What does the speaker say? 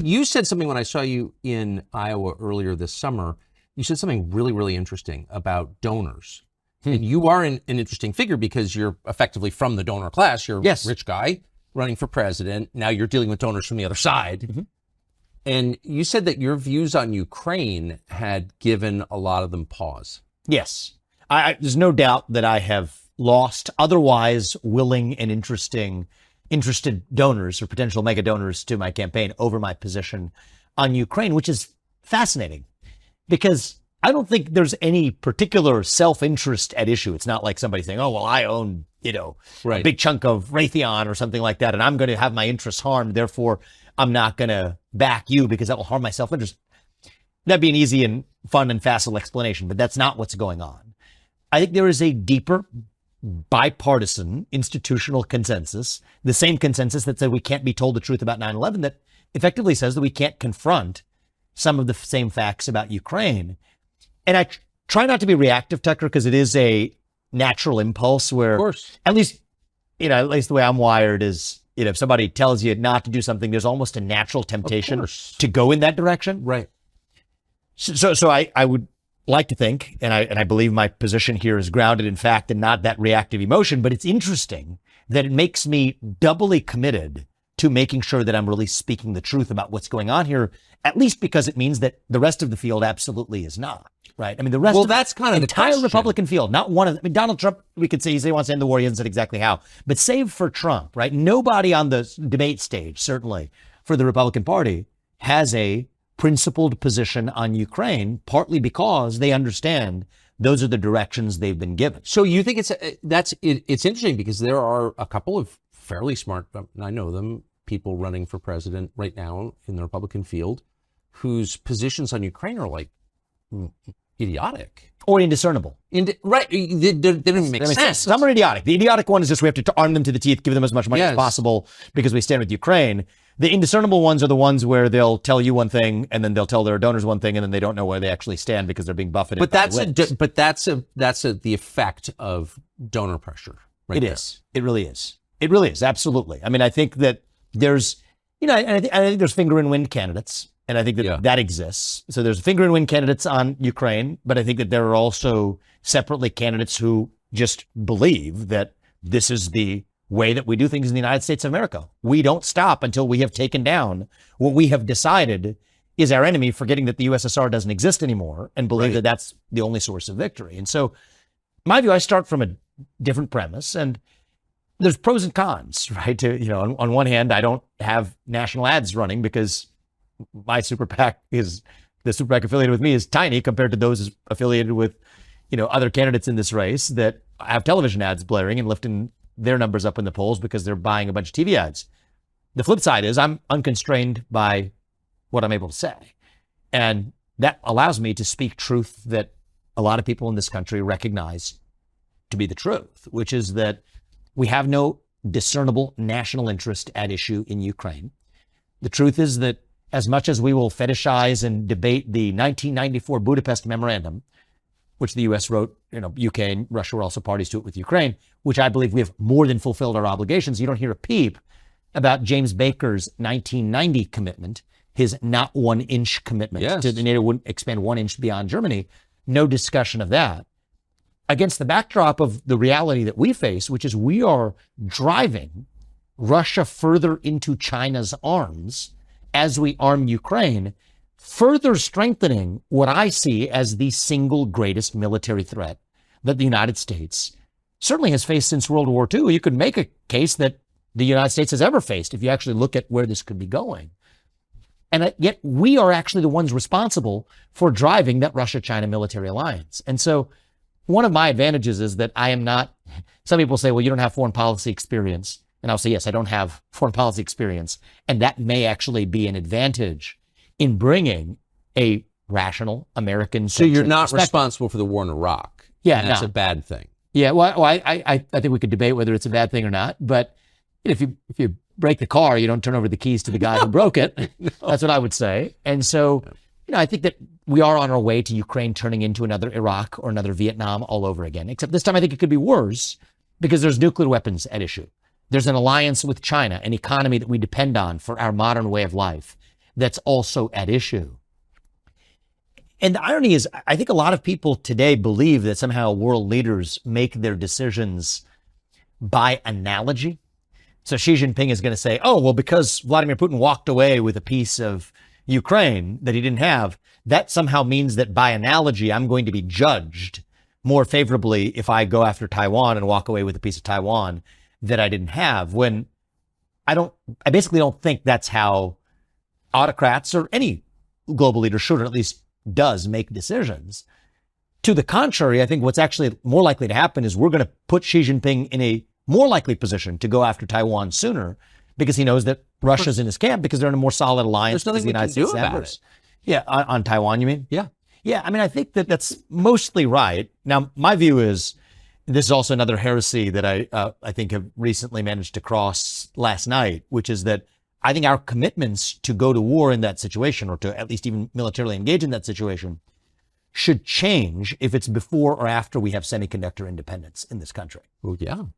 You said something when I saw you in Iowa earlier this summer. You said something really, really interesting about donors. And you are an interesting figure because you're effectively from the donor class. You're a rich guy running for president. Now you're dealing with donors from the other side. And you said that your views on Ukraine had given a lot of them pause. Yes. There's no doubt that I have lost otherwise willing and interested donors or potential mega donors to my campaign over my position on Ukraine, which is fascinating because I don't think there's any particular self-interest at issue. It's not like somebody saying, oh, well, I own, a big chunk of Raytheon or something like that, and I'm going to have my interests harmed. Therefore, I'm not going to back you because that will harm my self-interest. That'd be an easy and fun and facile explanation, but that's not what's going on. I think there is a deeper bipartisan institutional consensus, the same consensus that said we can't be told the truth about 9/11, that effectively says that we can't confront some of the same facts about Ukraine. And I try not to be reactive, Tucker, because it is a natural impulse where, of course, at least the way I'm wired is, if somebody tells you not to do something, there's almost a natural temptation to go in that direction. Right. So I would like to think, and I believe my position here is grounded in fact and not that reactive emotion, but it's interesting that it makes me doubly committed to making sure that I'm really speaking the truth about what's going on here, at least because it means that the rest of the field absolutely is not. Right. I mean, the rest of that's kind of the entire the Republican field, not one of them. I mean, Donald Trump, we could say he wants to end the war. He hasn't said exactly how, but save for Trump, right? Nobody on the debate stage, certainly for the Republican Party, has a principled position on Ukraine, partly because they understand those are the directions they've been given. So you think it's interesting because there are a couple of fairly smart, I know them, people running for president right now in the Republican field whose positions on Ukraine are like idiotic or indiscernible. Right. They don't make sense. Some are idiotic. The idiotic one is just we have to arm them to the teeth, give them as much money as possible because we stand with Ukraine. The indiscernible ones are the ones where they'll tell you one thing and then they'll tell their donors one thing and then they don't know where they actually stand because they're being buffeted. But that's the effect of donor pressure. Right. It is. It really is. It really is. Absolutely. I mean, I think that there's, I think there's finger in wind candidates. And I think that that exists. So there's finger and wind candidates on Ukraine, but I think that there are also separately candidates who just believe that this is the way that we do things in the United States of America. We don't stop until we have taken down what we have decided is our enemy, forgetting that the USSR doesn't exist anymore and believe that that's the only source of victory. And so my view, I start from a different premise and there's pros and cons, right? On one hand, I don't have national ads running because my super PAC the super PAC affiliated with me is tiny compared to those affiliated with, other candidates in this race that have television ads blaring and lifting their numbers up in the polls because they're buying a bunch of TV ads. The flip side is I'm unconstrained by what I'm able to say. And that allows me to speak truth that a lot of people in this country recognize to be the truth, which is that we have no discernible national interest at issue in Ukraine. The truth is that as much as we will fetishize and debate the 1994 Budapest Memorandum, which the U.S. wrote, UK and Russia were also parties to it with Ukraine, which I believe we have more than fulfilled our obligations. You don't hear a peep about James Baker's 1990 commitment, his not 1 inch commitment to the NATO wouldn't expand 1 inch beyond Germany. No discussion of that. Against the backdrop of the reality that we face, which is we are driving Russia further into China's arms as we arm Ukraine, further strengthening what I see as the single greatest military threat that the United States certainly has faced since World War II. You could make a case that the United States has ever faced if you actually look at where this could be going. And yet we are actually the ones responsible for driving that Russia-China military alliance. And so one of my advantages is that I am not, some people say, well, you don't have foreign policy experience. And I'll say, yes, I don't have foreign policy experience. And that may actually be an advantage in bringing a rational American. So you're not responsible for the war in Iraq. Yeah, that's a bad thing. Yeah, well, I think we could debate whether it's a bad thing or not. But if you break the car, you don't turn over the keys to the guy who broke it. No. That's what I would say. And so, I think that we are on our way to Ukraine turning into another Iraq or another Vietnam all over again. Except this time, I think it could be worse because there's nuclear weapons at issue. There's an alliance with China, an economy that we depend on for our modern way of life. that's also at issue. And the irony is, I think a lot of people today believe that somehow world leaders make their decisions by analogy. So Xi Jinping is going to say, oh, well, because Vladimir Putin walked away with a piece of Ukraine that he didn't have, that somehow means that by analogy, I'm going to be judged more favorably if I go after Taiwan and walk away with a piece of Taiwan that I didn't have. When I basically don't think that's how autocrats or any global leader should, or at least does, make decisions. To the contrary, I think what's actually more likely to happen is we're going to put Xi Jinping in a more likely position to go after Taiwan sooner, because he knows that Russia's in his camp, because they're in a more solid alliance. There's nothing we can do about it. Yeah, on Taiwan, you mean? Yeah. Yeah, I mean, I think that that's mostly right. Now, my view is, this is also another heresy that I think have recently managed to cross last night, which is that I think our commitments to go to war in that situation, or to at least even militarily engage in that situation, should change if it's before or after we have semiconductor independence in this country. Well, yeah.